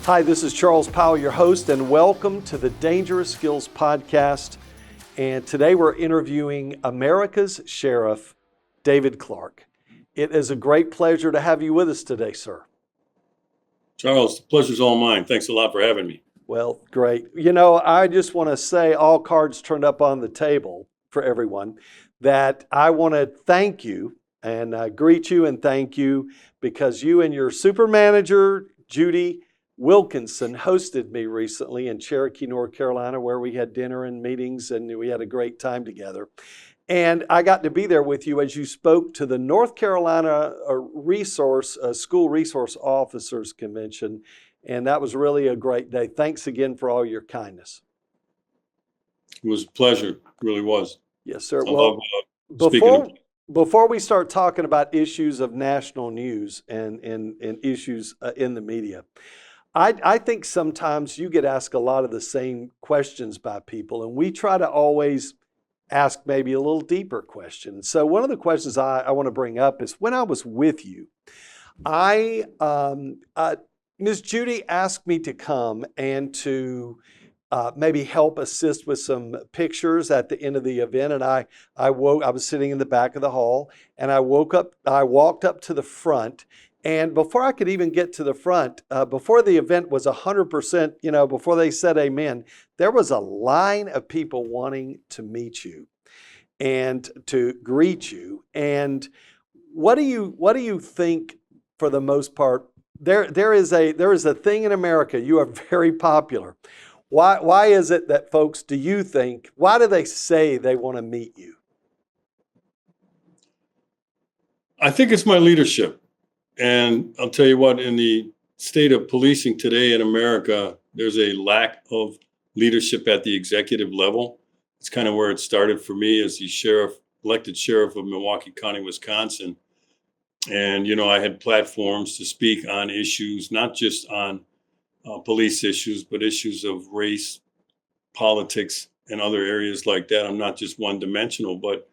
Hi, this is Charles Powell, your host, and welcome to the Dangerous Skills Podcast. And today we're interviewing America's Sheriff, David Clarke. It is a great pleasure to have you with us today, sir. Charles, the pleasure's all mine. Thanks a lot for having me. Well, great. You know, I just want to say, all cards turned up on the table for everyone, that I want to thank you and greet you and thank you because you and your super manager, Judy Wilkinson, hosted me recently in Cherokee, North Carolina, where we had dinner and meetings and we had a great time together. And I got to be there with you as you spoke to the North Carolina School Resource Officers Convention. And that was really a great day. Thanks again for all your kindness. It was a pleasure. It really was. Yes, sir. I Well, love before we start talking about issues of national news and issues in the media, I think sometimes you get asked a lot of the same questions by people, and we try to always ask maybe a little deeper question. So one of the questions I want to bring up is when I was with you, Ms. Judy asked me to come and to maybe help assist with some pictures at the end of the event. And I was sitting in the back of the hall, and I walked up to the front. And before I could even get to the front, before the event was 100%, before they said amen, there was a line of people wanting to meet you and to greet you. And what do you think, for the most part? There is a thing in America. You are very popular. Why is it that folks, do you think, why do they say they want to meet you? I think it's my leadership. And I'll tell you what, in the state of policing today in America, there's a lack of leadership at the executive level. It's kind of where it started for me as the elected sheriff of Milwaukee County, Wisconsin. And, I had platforms to speak on issues, not just on police issues, but issues of race, politics, and other areas like that. I'm not just one dimensional, but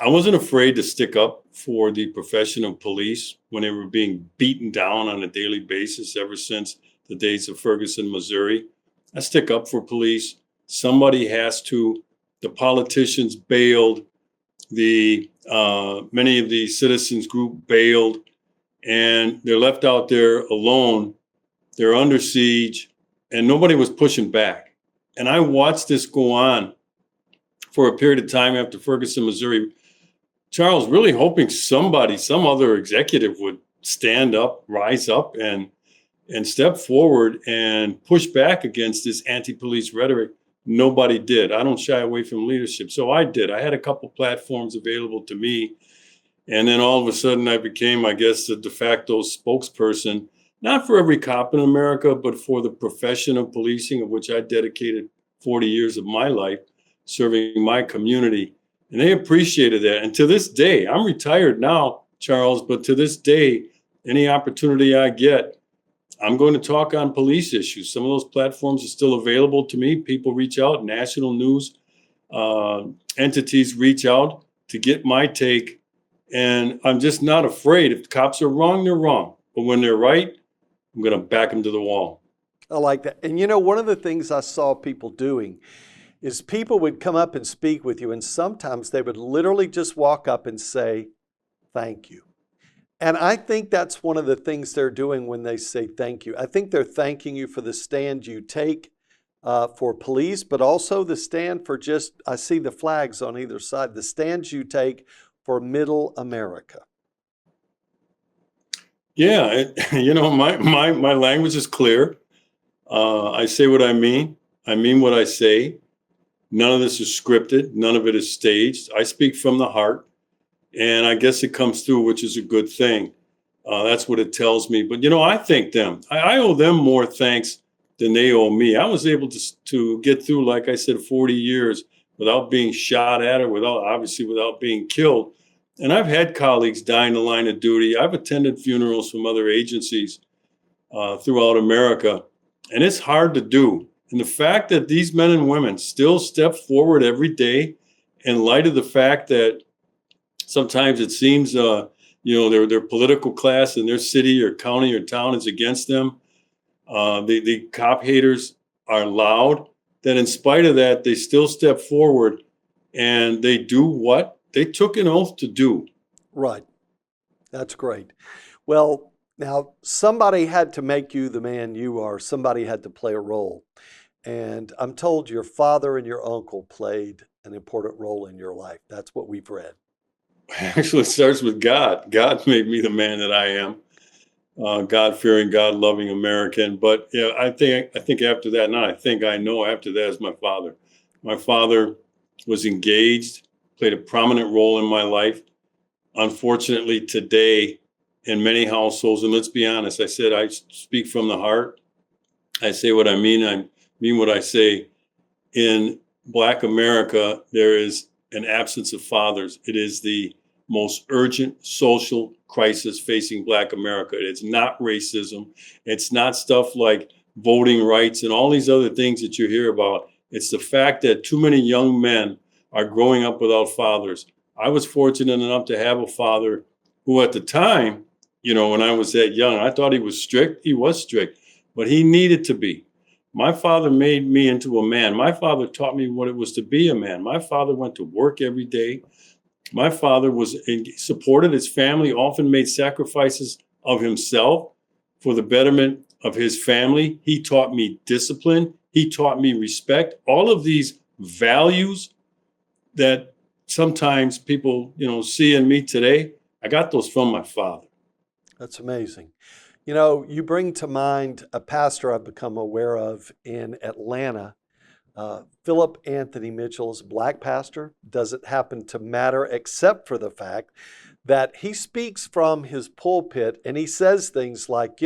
I wasn't afraid to stick up for the profession of police when they were being beaten down on a daily basis ever since the days of Ferguson, Missouri. I stick up for police. Somebody has to. The politicians bailed. Many of the citizens group bailed, and they're left out there alone. They're under siege, and nobody was pushing back. And I watched this go on for a period of time after Ferguson, Missouri. Charles, really hoping some other executive would stand up, rise up, and step forward and push back against this anti-police rhetoric. Nobody did. I don't shy away from leadership. So I did. I had a couple platforms available to me. And then all of a sudden I became, I guess, the de facto spokesperson, not for every cop in America, but for the profession of policing, of which I dedicated 40 years of my life serving my community. And they appreciated that. And to this day, I'm retired now, Charles, but to this day, any opportunity I get, I'm going to talk on police issues. Some of those platforms are still available to me. People reach out, national news entities reach out to get my take. And I'm just not afraid. If the cops are wrong, they're wrong. But when they're right, I'm going to back them to the wall. I like that. And one of the things I saw people doing is people would come up and speak with you, and sometimes they would literally just walk up and say, thank you. And I think that's one of the things they're doing when they say thank you. I think they're thanking you for the stand you take for police, but also the stand for I see the flags on either side, the stands you take for middle America. Yeah, my language is clear. I say what I mean. I mean what I say. None of this is scripted. None of it is staged. I speak from the heart, and I guess it comes through, which is a good thing. That's what it tells me. But, I thank them. I owe them more thanks than they owe me. I was able to get through, like I said, 40 years without being shot at or without being killed. And I've had colleagues die in the line of duty. I've attended funerals from other agencies throughout America, and it's hard to do. And the fact that these men and women still step forward every day in light of the fact that sometimes it seems, their political class in their city or county or town is against them. The cop haters are loud. That in spite of that, they still step forward and they do what they took an oath to do. Right. That's great. Well, now somebody had to make you the man you are. Somebody had to play a role. And I'm told your father and your uncle played an important role in your life. That's what we've read. Actually, it starts with God. God made me the man that I am. God-fearing, God-loving American. But yeah, I think after that, not I think I know after that is my father. My father was engaged, played a prominent role in my life. Unfortunately, today, in many households, and let's be honest, I said I speak from the heart. I say what I mean. I mean what I say. In Black America, there is an absence of fathers. It is the most urgent social crisis facing Black America. It's not racism. It's not stuff like voting rights and all these other things that you hear about. It's the fact that too many young men are growing up without fathers. I was fortunate enough to have a father who, at the time, when I was that young, I thought he was strict. He was strict, but he needed to be. My father made me into a man. My father taught me what it was to be a man. My father went to work every day. My father supported his family, often made sacrifices of himself for the betterment of his family. He taught me discipline. He taught me respect. All of these values that sometimes people, see in me today, I got those from my father. That's amazing. You know, you bring to mind a pastor I've become aware of in Atlanta. Philip Anthony Mitchell is a Black pastor. Doesn't happen to matter except for the fact that he speaks from his pulpit and he says things like,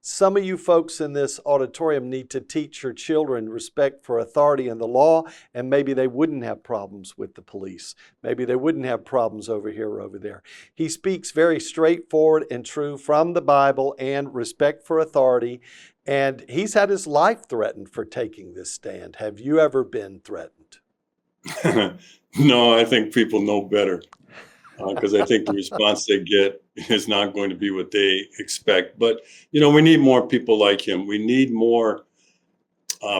some of you folks in this auditorium need to teach your children respect for authority and the law, and maybe they wouldn't have problems with the police. Maybe they wouldn't have problems over here or over there. He speaks very straightforward and true from the Bible and respect for authority. And he's had his life threatened for taking this stand. Have you ever been threatened? No, I think people know better because I think the response they get is not going to be what they expect. But, we need more people like him. We need more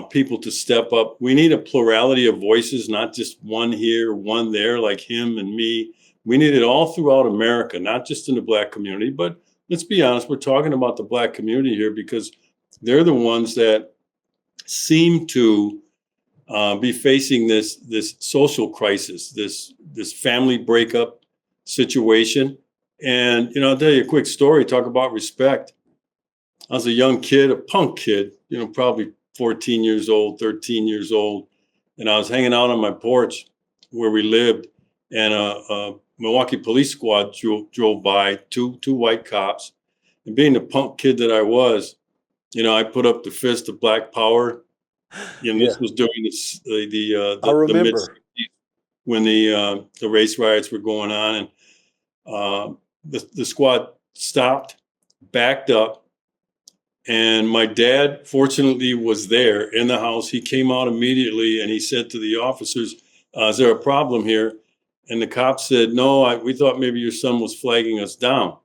people to step up. We need a plurality of voices, not just one here, one there, like him and me. We need it all throughout America, not just in the Black community. But let's be honest, we're talking about the Black community here because they're the ones that seem to be facing this social crisis, this family breakup situation. And I'll tell you a quick story. Talk about respect. I was a young kid, a punk kid, probably 14 years old, 13 years old, and I was hanging out on my porch where we lived, and a Milwaukee police squad drove by, two white cops, and being the punk kid that I was, I put up the fist of Black Power. Yeah, This was during I the mid remember. '60s when the race riots were going on, and the squad stopped, backed up, and my dad fortunately was there in the house. He came out immediately and he said to the officers, "Is there a problem here?" And the cops said, "No, we thought maybe your son was flagging us down."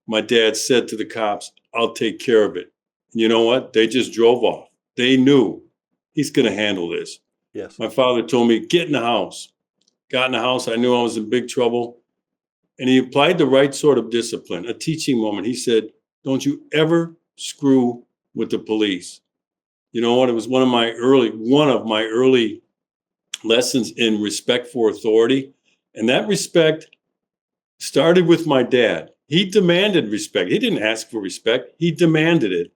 My dad said to the cops, "I'll take care of it." And you know what? They just drove off. They knew he's going to handle this. Yes. My father told me, "Get in the house." Got in the house. I knew I was in big trouble. And he applied the right sort of discipline, a teaching moment. He said, "Don't you ever screw with the police." You know what? It was one of my early lessons in respect for authority. And that respect started with my dad. He demanded respect. He didn't ask for respect. He demanded it.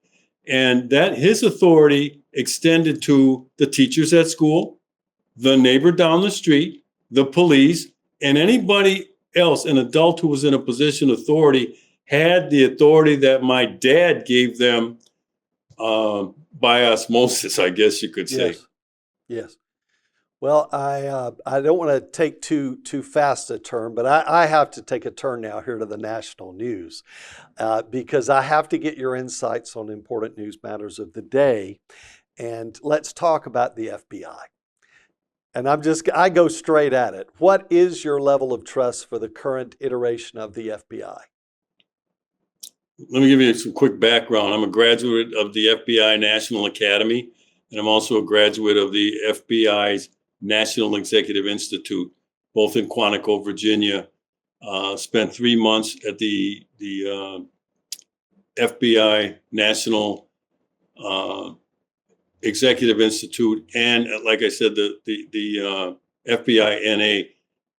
And that his authority extended to the teachers at school, the neighbor down the street, the police, and anybody else, an adult who was in a position of authority, had the authority that my dad gave them by osmosis, I guess you could say. Yes. Yes. Well, I don't want to take too fast a turn, but I have to take a turn now here to the national news because I have to get your insights on important news matters of the day. And let's talk about the FBI. And I go straight at it. What is your level of trust for the current iteration of the FBI? let me give you some quick background. I'm a graduate of the FBI National Academy, and I'm also a graduate of the FBI's National Executive Institute, both in Quantico, Virginia. Spent 3 months at the FBI National Executive Institute, and like I said, the FBI NA.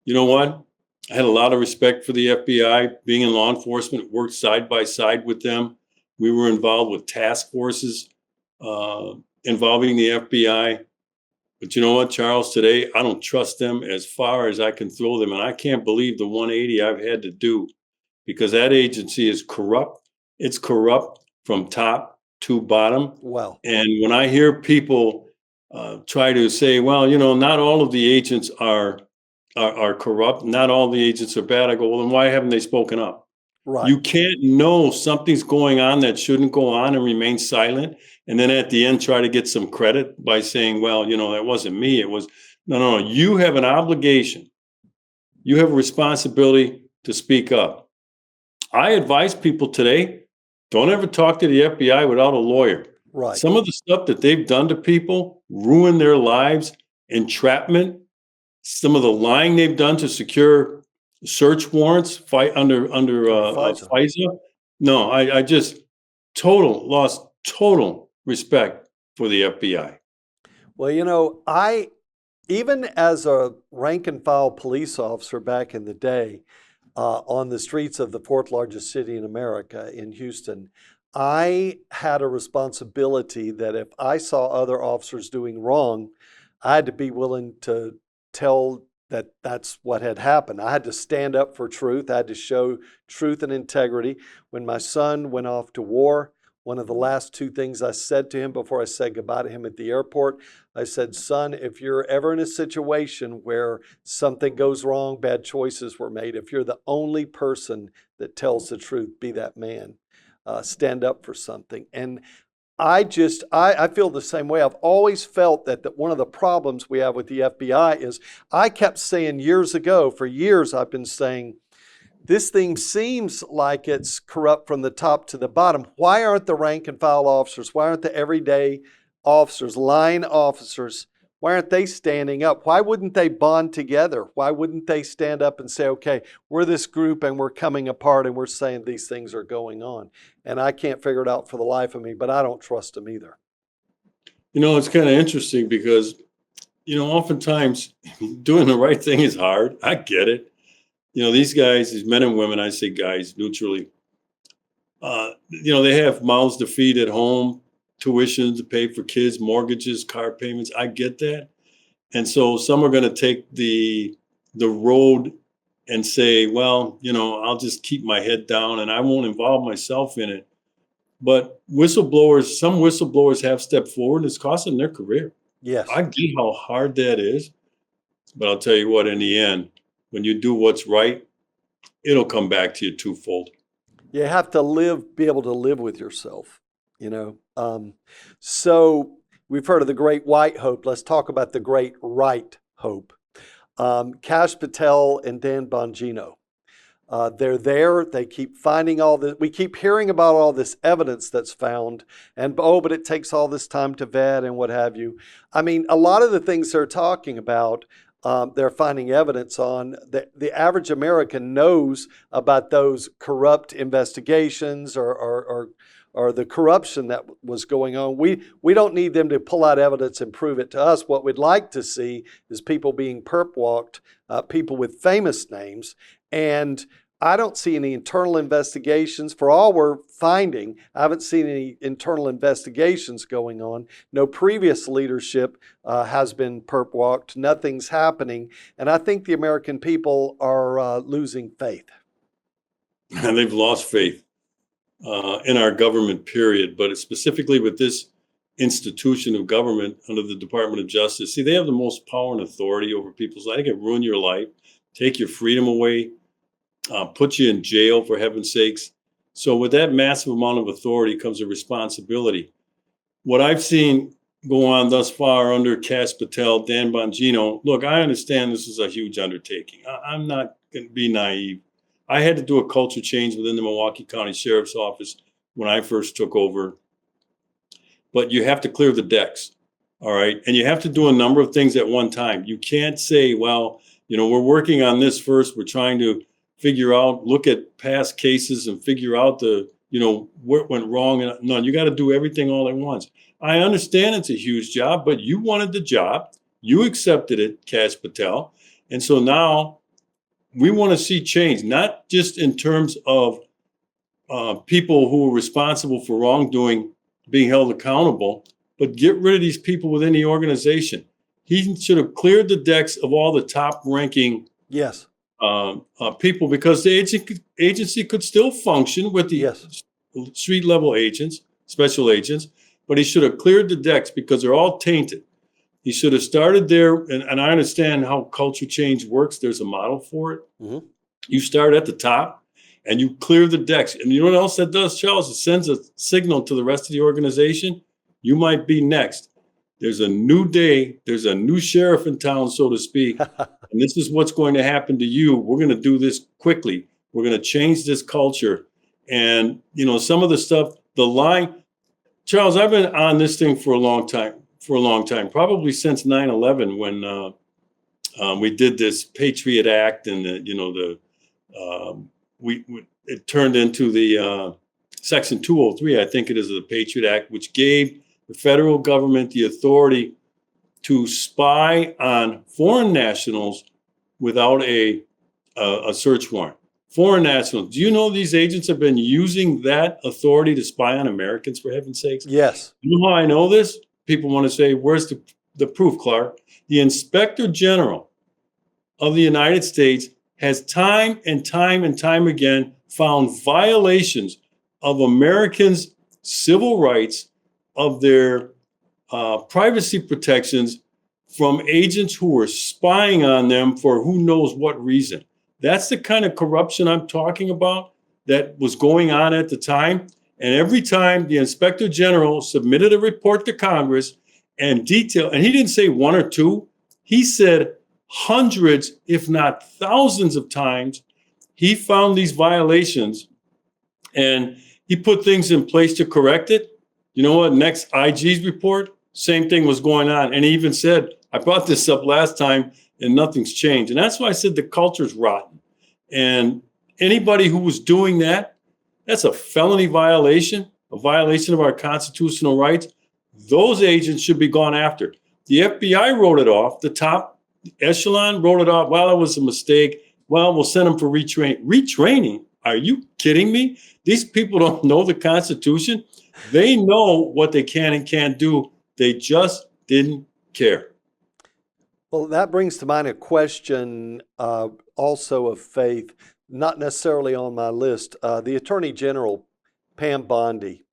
You know what? I had a lot of respect for the FBI. Being in law enforcement, worked side by side with them. We were involved with task forces involving the FBI. But you know what, Charles? Today, I don't trust them as far as I can throw them, and I can't believe the 180 I've had to do because that agency is corrupt. It's corrupt from top to bottom. Well, And when I hear people try to say, well, you know, not all of the agents are corrupt, not all the agents are bad, I go, well, then why haven't they spoken up? right. You can't know something's going on that shouldn't go on and remain silent. And then at the end, try to get some credit by saying, well, you know, that wasn't me. It was, no. You have an obligation. You have a responsibility to speak up. I advise people today, don't ever talk to the FBI without a lawyer. Right. Some of the stuff that they've done to people, ruin their lives, entrapment, some of the lying they've done to secure search warrants, fight under FISA. FISA. No, I just lost total respect for the FBI. Well, you know, even as a rank and file police officer back in the day, on the streets of the fourth largest city in America, in Houston, I had a responsibility that if I saw other officers doing wrong, I had to be willing to tell that that's what had happened. I had to stand up for truth. I had to show truth and integrity. When my son went off to war, one of the last two things I said to him before I said goodbye to him at the airport, I said, son, if you're ever in a situation where something goes wrong, bad choices were made, if you're the only person that tells the truth, be that man. Stand up for something. And I feel the same way. I've always felt that one of the problems we have with the FBI is I kept saying years ago, for years I've been saying, this thing seems like it's corrupt from the top to the bottom. Why aren't the rank and file officers, why aren't the everyday officers, line officers, why aren't they standing up? Why wouldn't they bond together? Why wouldn't they stand up and say, okay, we're this group and we're coming apart and we're saying these things are going on? And I can't figure it out for the life of me, but I don't trust them either. You know, it's kind of interesting because, you know, oftentimes doing the right thing is hard. I get it. You know, these guys, these men and women, I say guys neutrally, you know, they have mouths to feed at home, tuition to pay for kids, mortgages, car payments. I get that. And so some are going to take the road and say, well, you know, I'll just keep my head down and I won't involve myself in it. But whistleblowers, some whistleblowers have stepped forward and it's costing their career. Yes. I get how hard that is. But I'll tell you what, in the end, when you do what's right, it'll come back to you twofold. You have to be able to live with yourself, you know. So we've heard of the great white hope. Let's talk about the great right hope. Kash Patel and Dan Bongino. They're there. They keep finding all this. We keep hearing about all this evidence that's found, and but it takes all this time to vet and what have you. I mean, a lot of the things they're talking about, they're finding evidence on. The average American knows about those corrupt investigations or the corruption that was going on. We don't need them to pull out evidence and prove it to us. What we'd like to see is people being perp walked, people with famous names. And I don't see any internal investigations. For all we're finding, I haven't seen any internal investigations going on. No previous leadership has been perp walked. Nothing's happening. And I think the American people are losing faith. And they've lost faith in our government, period. But specifically with this institution of government under the Department of Justice, see, they have the most power and authority over people's life. They can ruin your life, take your freedom away, put you in jail, for heaven's sakes. So with that massive amount of authority comes a responsibility. What I've seen go on thus far under Kash Patel, Dan Bongino, look, I understand this is a huge undertaking. I'm not going to be naive. I had to do a culture change within the Milwaukee County Sheriff's Office when I first took over. But you have to clear the decks, all right? And you have to do a number of things at one time. You can't say, well, we're working on this first. We're trying to look at past cases and figure out what went wrong. And no, you got to do everything all at once. I understand it's a huge job, but you wanted the job. You accepted it, Cash Patel. And so now we want to see change, not just in terms of people who are responsible for wrongdoing being held accountable, but get rid of these people within the organization. He should have cleared the decks of all the top-ranking Yes. people, because the agency could still function with the street-level agents, special agents, but he should have cleared the decks because they're all tainted. He should have started there, and I understand how culture change works. There's a model for it. Mm-hmm. You start at the top, and you clear the decks. And you know what else that does, Charles? It sends a signal to the rest of the organization. You might be next. There's a new day. There's a new sheriff in town, so to speak. And this is what's going to happen to you. We're going to do this quickly. We're going to change this culture. And, some of the stuff, the line, Charles, I've been on this thing for a long time, probably since 9/11, when we did this Patriot Act, and it turned into the Section 203, I think it is, of the Patriot Act, which gave the federal government the authority to spy on foreign nationals without a search warrant. Foreign nationals. Do you know these agents have been using that authority to spy on Americans, for heaven's sakes? Yes. You know how I know this? People want to say, where's the proof, Clarke? The Inspector General of the United States has time and time and time again found violations of Americans' civil rights, of their privacy protections, from agents who were spying on them for who knows what reason. That's the kind of corruption I'm talking about that was going on at the time. And every time the Inspector General submitted a report to Congress and he didn't say one or two, he said hundreds, if not thousands of times, he found these violations and he put things in place to correct it. You know what? Next IG's report, same thing was going on. And he even said, I brought this up last time and nothing's changed. And that's why I said the culture's rotten. And anybody who was doing that, that's a felony violation, a violation of our constitutional rights. Those agents should be gone after. The FBI wrote it off. The top echelon wrote it off. Well, it was a mistake. Well, we'll send them for retraining. Retraining? Are you kidding me? These people don't know the Constitution. They know what they can and can't do. They just didn't care. Well, that brings to mind a question also of faith, not necessarily on my list. The Attorney General, Pam Bondi,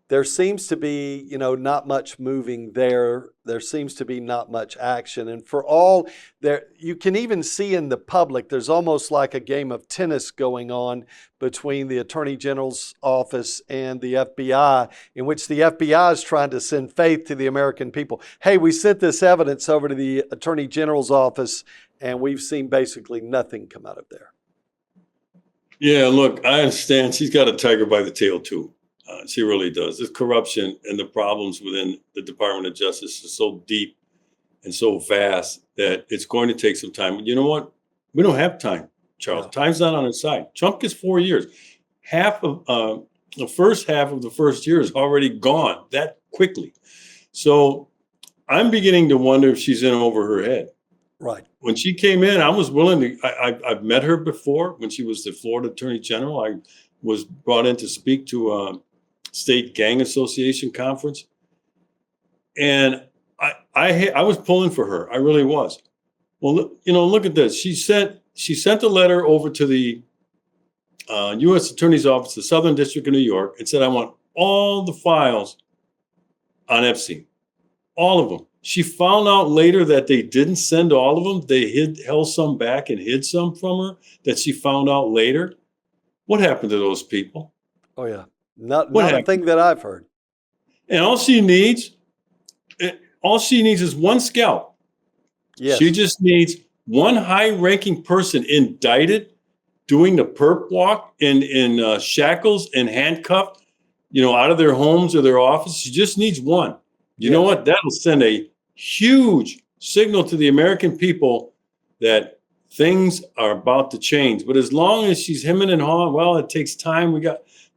there seems to be, not much moving there. There seems to be not much action. And for all there, you can even see in the public, there's almost like a game of tennis going on between the Attorney General's office and the FBI, in which the FBI is trying to send faith to the American people. Hey, we sent this evidence over to the Attorney General's office, and we've seen basically nothing come out of there. Yeah, look, I understand she's got a tiger by the tail, too. She really does. This corruption and the problems within the Department of Justice is so deep and so vast that it's going to take some time. You know what? We don't have time, Charles. No. Time's not on our side. Trump gets 4 years. Half of the first half of the first year is already gone that quickly. So I'm beginning to wonder if she's in over her head. Right. When she came in, I was willing to. I've met her before when she was the Florida Attorney General. I was brought in to speak to a State Gang Association conference, and I was pulling for her. I really was. Well, look at this. She sent a letter over to the U.S. Attorney's Office, the Southern District of New York, and said, I want all the files on Epstein, all of them. She found out later that they didn't send all of them. They held some back and hid some from her that she found out later. What happened to those people? Oh, yeah. Not a thing that I've heard. And all she needs is one scalp. Yes. She just needs one high-ranking person indicted doing the perp walk in shackles and handcuffed, out of their homes or their office. She just needs one. You know what? That'll send a huge signal to the American people that things are about to change. But as long as she's hemming and hawing, well, it takes time.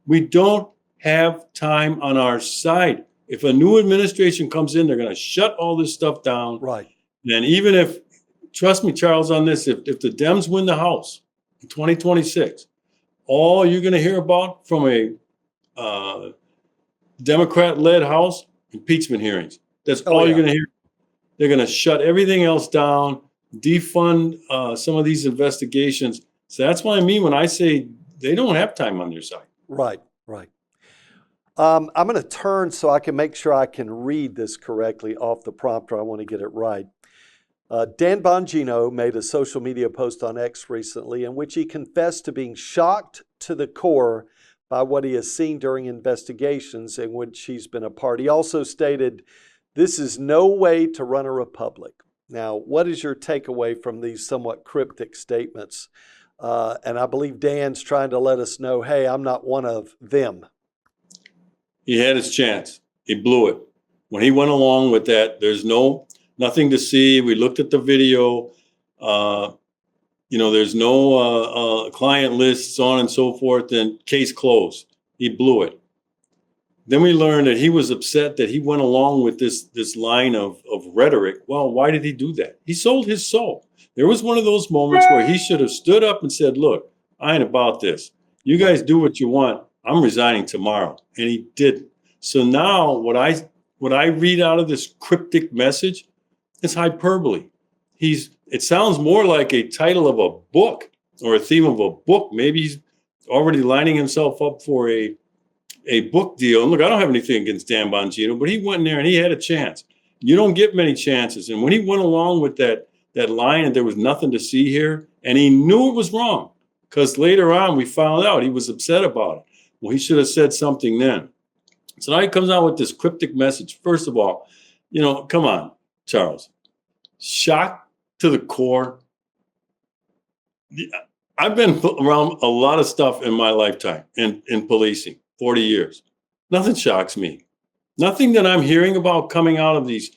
We don't have time on our side. If a new administration comes in, they're going to shut all this stuff down. Right. And even if, trust me, Charles, on this, if the Dems win the House in 2026, all you're going to hear about from a Democrat-led House, impeachment hearings. That's all you're going to hear. They're going to shut everything else down, defund some of these investigations. So that's what I mean when I say they don't have time on their side. Right, right. I'm going to turn so I can make sure I can read this correctly off the prompter. I want to get it right. Dan Bongino made a social media post on X recently in which he confessed to being shocked to the core by what he has seen during investigations in which he's been a part. He also stated, "This is no way to run a republic." Now, what is your takeaway from these somewhat cryptic statements? And I believe Dan's trying to let us know, hey, I'm not one of them. He had his chance. He blew it. When he went along with that, there's nothing to see. We looked at the video. There's no client lists, on and so forth, and case closed. He blew it. Then we learned that he was upset that he went along with this line of rhetoric. Well, why did he do that? He sold his soul. There was one of those moments where he should have stood up and said, look, I ain't about this. You guys do what you want. I'm resigning tomorrow. And he didn't. So now what I read out of this cryptic message is hyperbole. It sounds more like a title of a book or a theme of a book. Maybe he's already lining himself up for a book deal. And look, I don't have anything against Dan Bongino, but he went in there and he had a chance. You don't get many chances. And when he went along with that line and there was nothing to see here, and he knew it was wrong, because later on we found out he was upset about it. Well, he should have said something then. So now he comes out with this cryptic message. First of all, come on, Charles. Shocked to the core. I've been around a lot of stuff in my lifetime in policing, 40 years. Nothing shocks me. Nothing that I'm hearing about coming out of these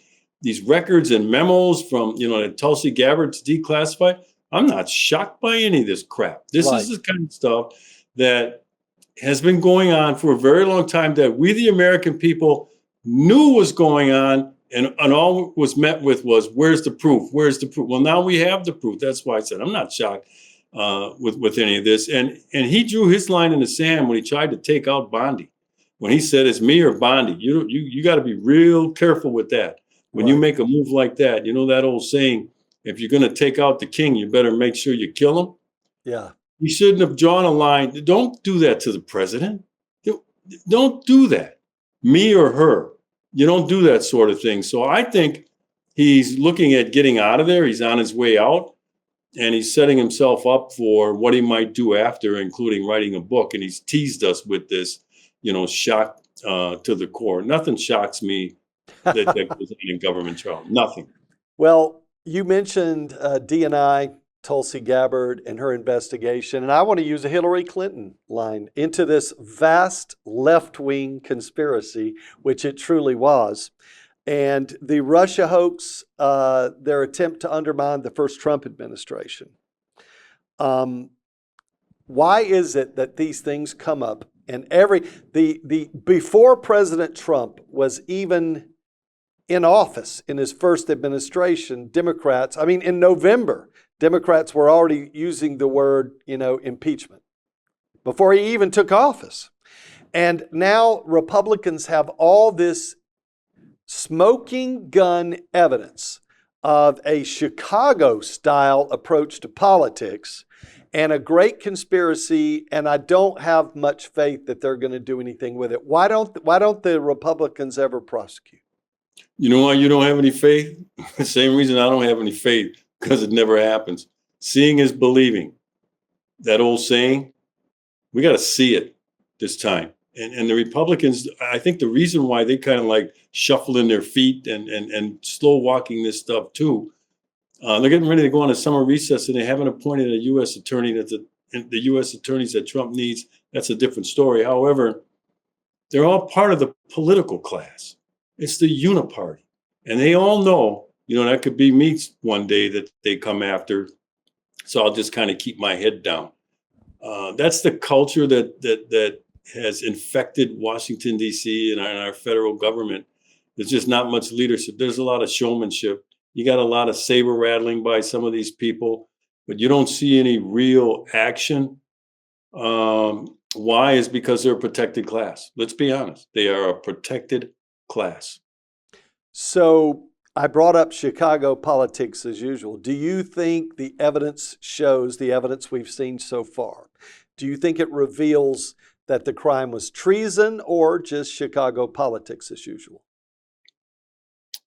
records and memos from, that Tulsi Gabbard's declassified. I'm not shocked by any of this crap. This is the kind of stuff that has been going on for a very long time that we, the American people, knew was going on. And all was met with was, where's the proof? Where's the proof? Well, now we have the proof. That's why I said I'm not shocked with any of this. And he drew his line in the sand when he tried to take out Bondi. When he said it's me or Bondi, you got to be real careful with that. When you make a move like that, that old saying, if you're going to take out the king, you better make sure you kill him. Yeah. He shouldn't have drawn a line. Don't do that to the president. Don't do that. Me or her. You don't do that sort of thing. So I think he's looking at getting out of there. He's on his way out, and he's setting himself up for what he might do after, including writing a book. And he's teased us with this, shock to the core. Nothing shocks me that goes on in government, Charles. Nothing. Well, you mentioned D&I, Tulsi Gabbard, and her investigation. And I want to use a Hillary Clinton line into this vast left-wing conspiracy, which it truly was. And the Russia hoax, their attempt to undermine the first Trump administration. Why is it that these things come up? And before President Trump was even in office in his first administration, in November, Democrats were already using the word, impeachment before he even took office. And now Republicans have all this smoking gun evidence of a Chicago-style approach to politics and a great conspiracy, and I don't have much faith that they're going to do anything with it. Why don't the Republicans ever prosecute? You know why you don't have any faith? The same reason I don't have any faith, because it never happens. Seeing is believing. That old saying, we got to see it this time. And the Republicans, I think the reason why they kind of like shuffling their feet and slow walking this stuff too, they're getting ready to go on a summer recess and they haven't appointed a U.S. attorney the U.S. attorneys that Trump needs, that's a different story. However, they're all part of the political class. It's the uniparty. And they all know, that could be me one day that they come after. So I'll just kind of keep my head down. That's the culture that has infected Washington, D.C. and our federal government. There's just not much leadership. There's a lot of showmanship. You got a lot of saber rattling by some of these people, but you don't see any real action. Why? Is because they're a protected class. Let's be honest. They are a protected class. So I brought up Chicago politics as usual. Do you think the evidence shows, the evidence we've seen so far, do you think it reveals that the crime was treason or just Chicago politics as usual?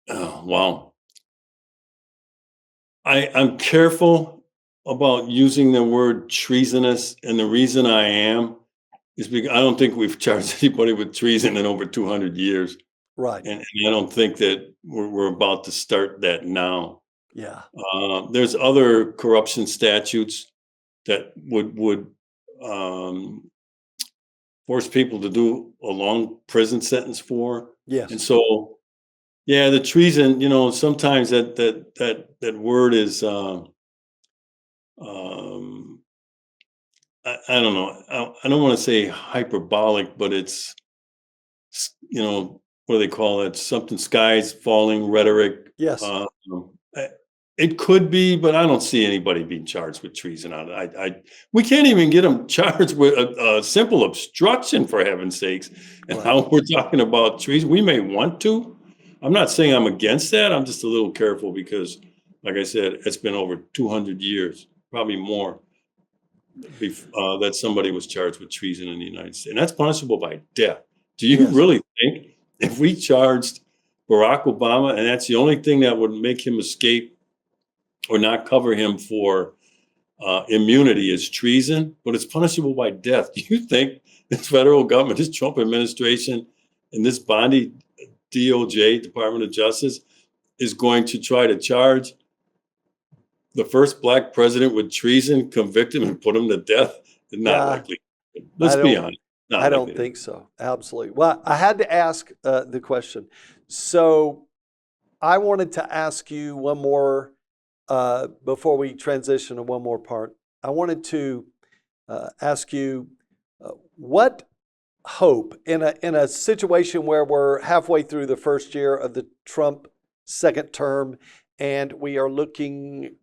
Oh, wow. I'm careful about using the word treasonous, and the reason I am is because I don't think we've charged anybody with treason in over 200 years. Right. And I don't think that we're about to start that now. Yeah. There's other corruption statutes that would force people to do a long prison sentence for. Yes. And so, yeah, the treason, sometimes that word is, I don't know. I don't want to say hyperbolic, but it's, what do they call it? Something skies falling rhetoric. Yes. It could be, but I don't see anybody being charged with treason on it. We can't even get them charged with a simple obstruction, for heaven's sakes. And Right. how we're talking about treason, we may want to. I'm not saying I'm against that. I'm just a little careful because, like I said, it's been over 200 years, probably more, that somebody was charged with treason in the United States. And that's punishable by death. Do you Yes. really think if we charged Barack Obama and that's the only thing that would make him escape or not cover him for immunity is treason, but it's punishable by death? Do you think this federal government, this Trump administration, and this Bondi DOJ, Department of Justice, is going to try to charge the first black president with treason, convict him, and put him to death? Not likely. Let's be honest. I don't think so. Absolutely. Well, I had to ask the question. So I wanted to ask you one more before we transition to one more part. I wanted to ask you what hope in a situation where we're halfway through the first year of the Trump second term and we are looking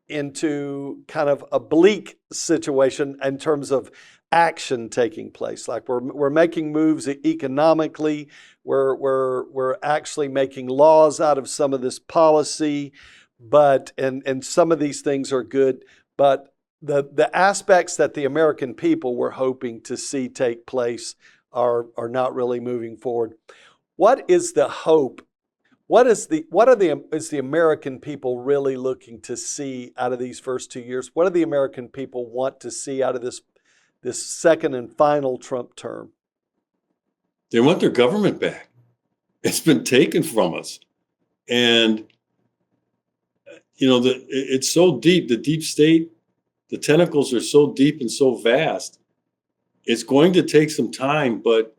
into kind of a bleak situation in terms of action taking place. Like we're making moves economically, we're actually making laws out of some of this policy, but and some of these things are good, but the aspects that the American people were hoping to see take place are not really moving forward. What is the hope? Is the American people really looking to see out of these first 2 years? What do the American people want to see out of this second and final Trump term? They want their government back. It's been taken from us. And, it's so deep, the deep state, the tentacles are so deep and so vast. It's going to take some time, but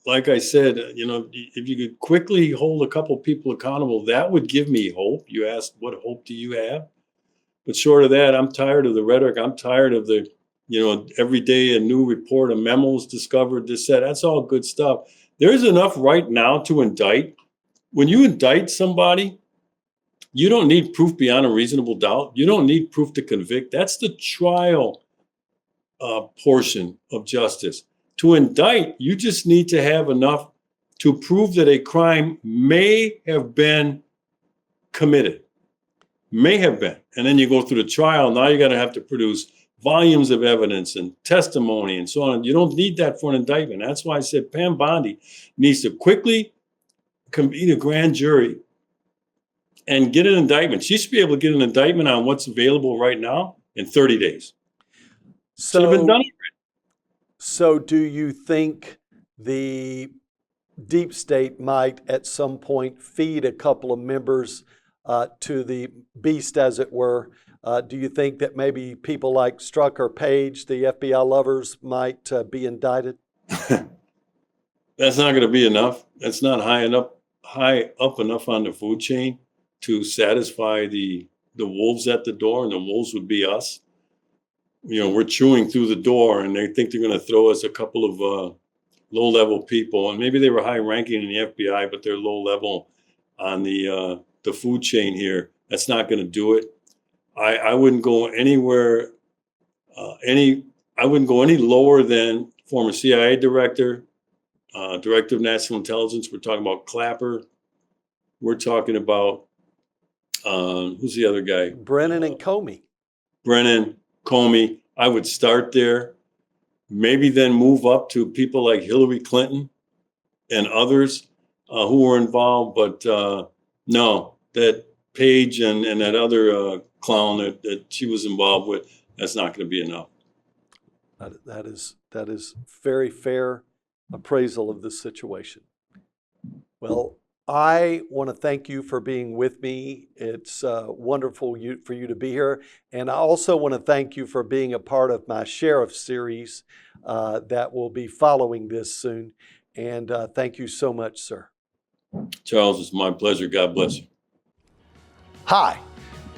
like I said, if you could quickly hold a couple people accountable, that would give me hope. You asked, what hope do you have? But short of that, I'm tired of the rhetoric. I'm tired of the, every day a new report, a memo is discovered, this, that. That's all good stuff. There's enough right now to indict. When you indict somebody, you don't need proof beyond a reasonable doubt. You don't need proof to convict. That's the trial portion of justice. To indict, you just need to have enough to prove that a crime may have been committed. May have been. And then you go through the trial. Now you're going to have to produce volumes of evidence and testimony and so on. You don't need that for an indictment. That's why I said Pam Bondi needs to quickly convene a grand jury and get an indictment. She should be able to get an indictment on what's available right now in 30 days. Should have been done. So do you think the deep state might at some point feed a couple of members to the beast, as it were, Do you think that maybe people like Strzok or Page, the FBI lovers, might be indicted? That's not going to be enough. That's not high up enough on the food chain to satisfy the wolves at the door, and the wolves would be us. We're chewing through the door, and they think they're going to throw us a couple of low-level people, and maybe they were high-ranking in the FBI, but they're low-level on the food chain here. That's not going to do it. I wouldn't go anywhere, I wouldn't go any lower than former CIA director, director of national intelligence. We're talking about Clapper. We're talking about, who's the other guy? Brennan and Comey. Brennan, Comey. I would start there, maybe then move up to people like Hillary Clinton and others who were involved. But no, that Page and that other clown that she was involved with, that's not going to be enough. That is very fair appraisal of the situation. Well, I want to thank you for being with me. It's wonderful for you to be here. And I also want to thank you for being a part of my Sheriff series that will be following this soon. And thank you so much, sir. Charles, it's my pleasure. God bless you. Hi,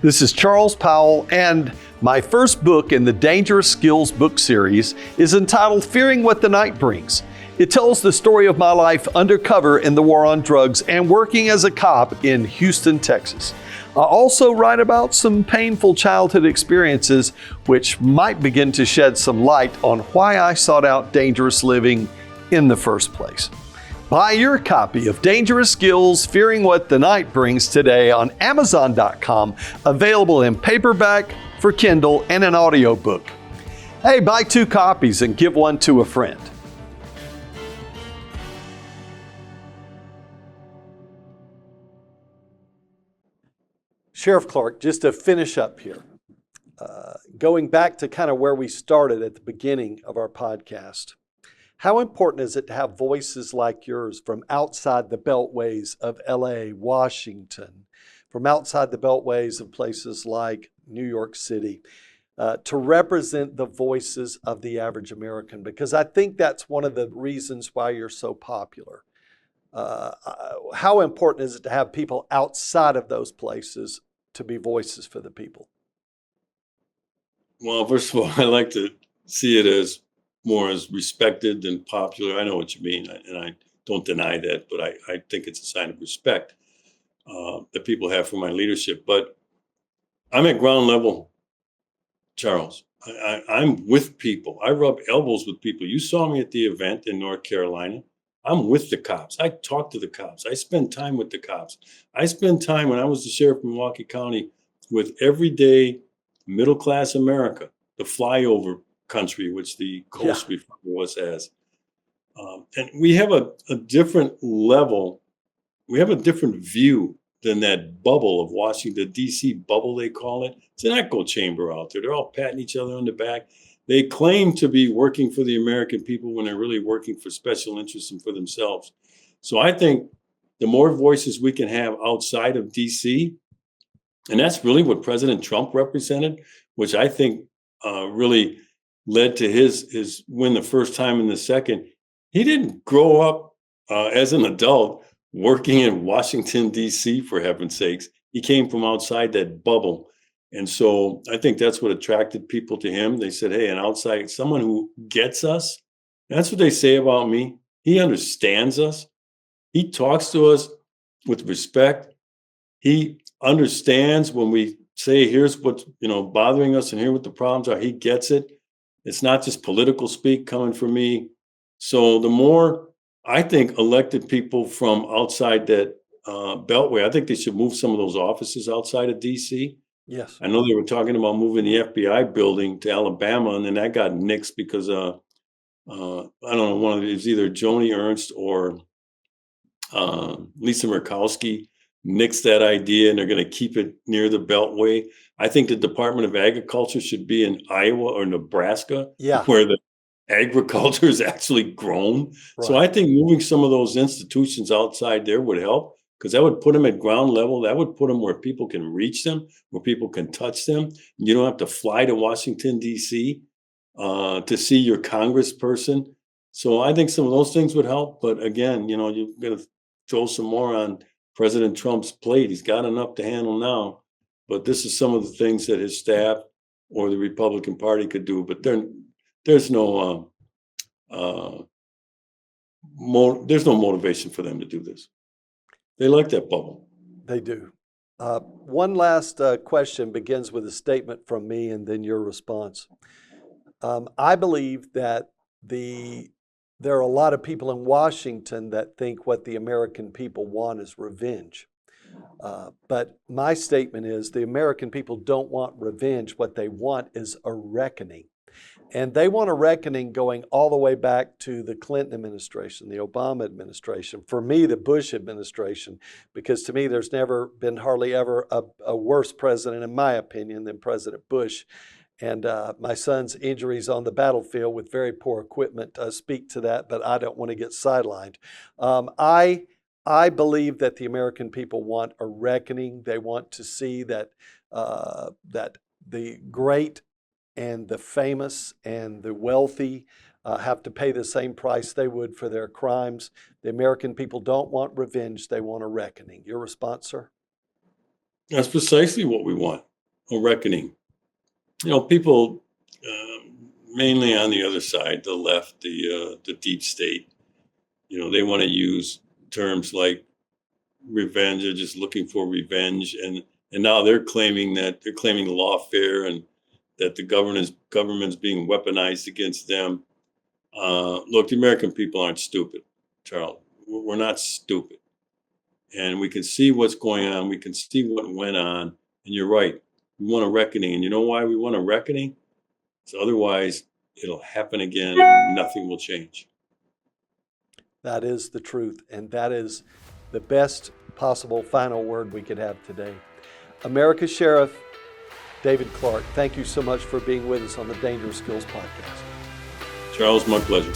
this is Charles Powell, and my first book in the Dangerous Skills book series is entitled Fearing What the Night Brings. It tells the story of my life undercover in the war on drugs and working as a cop in Houston, Texas. I also write about some painful childhood experiences which might begin to shed some light on why I sought out dangerous living in the first place. Buy your copy of Dangerous Skills, Fearing What the Night Brings today on Amazon.com, available in paperback, for Kindle, and an audiobook. Hey, buy 2 copies and give one to a friend. Sheriff Clarke, just to finish up here, going back to kind of where we started at the beginning of our podcast, how important is it to have voices like yours from outside the beltways of LA, Washington, from outside the beltways of places like New York City, to represent the voices of the average American? Because I think that's one of the reasons why you're so popular. How important is it to have people outside of those places to be voices for the people? Well, first of all, I like to see it as more as respected than popular. I know what you mean, and I don't deny that, but I think it's a sign of respect that people have for my leadership. But I'm at ground level, Charles. I'm with people. I rub elbows with people. You saw me at the event in North Carolina. I'm with the cops. I talk to the cops. I spend time with the cops. I spend time, when I was the sheriff of Milwaukee County, with everyday middle-class America, the flyover country, which the coast before was as. And we have a different level. We have a different view than that bubble of Washington, D.C. bubble, they call it. It's an echo chamber out there. They're all patting each other on the back. They claim to be working for the American people when they're really working for special interests and for themselves. So I think the more voices we can have outside of D.C., and that's really what President Trump represented, which I think really led to his win the first time and the second. He didn't grow up as an adult working in Washington, D.C., for heaven's sakes. He came from outside that bubble. And so I think that's what attracted people to him. They said, hey, an outside, someone who gets us. That's what they say about me. He understands us. He talks to us with respect. He understands when we say, here's what's bothering us and here what the problems are. He gets it. It's not just political speak coming from me. So the more, I think, elected people from outside that beltway, I think they should move some of those offices outside of D.C. Yes. I know they were talking about moving the FBI building to Alabama, and then that got nixed because I don't know, it was either Joni Ernst or Lisa Murkowski nixed that idea, and they're going to keep it near the Beltway. I think the Department of Agriculture should be in Iowa or Nebraska, where the agriculture is actually grown. Right. So I think moving some of those institutions outside there would help. because that would put them at ground level. That would put them where people can reach them, where people can touch them. You don't have to fly to Washington, D.C. To see your congressperson. So I think some of those things would help. But again, you're going to throw some more on President Trump's plate. He's got enough to handle now. But this is some of the things that his staff or the Republican Party could do. But there's no there's no motivation for them to do this. They like that bubble. They do. One last question begins with a statement from me and then your response. I believe that there are a lot of people in Washington that think what the American people want is revenge. But my statement is the American people don't want revenge. What they want is a reckoning. And they want a reckoning going all the way back to the Clinton administration, the Obama administration, for me, the Bush administration, because to me, there's never been hardly ever a worse president, in my opinion, than President Bush. And my son's injuries on the battlefield with very poor equipment speak to that, but I don't want to get sidelined. I believe that the American people want a reckoning. They want to see that that the great and the famous and the wealthy have to pay the same price they would for their crimes. The American people don't want revenge. They want a reckoning. Your response, sir? That's precisely what we want, a reckoning. People mainly on the other side, the left, the deep state, they want to use terms like revenge. They're just looking for revenge. And now they're claiming lawfare and that the government's being weaponized against them. Look, the American people aren't stupid, Charles. We're not stupid. And we can see what's going on. We can see what went on. And you're right. We want a reckoning. And you know why we want a reckoning? So otherwise, it'll happen again and nothing will change. That is the truth. And that is the best possible final word we could have today. America's Sheriff, David Clarke, thank you so much for being with us on the Dangerous Skills Podcast. Charles, my pleasure.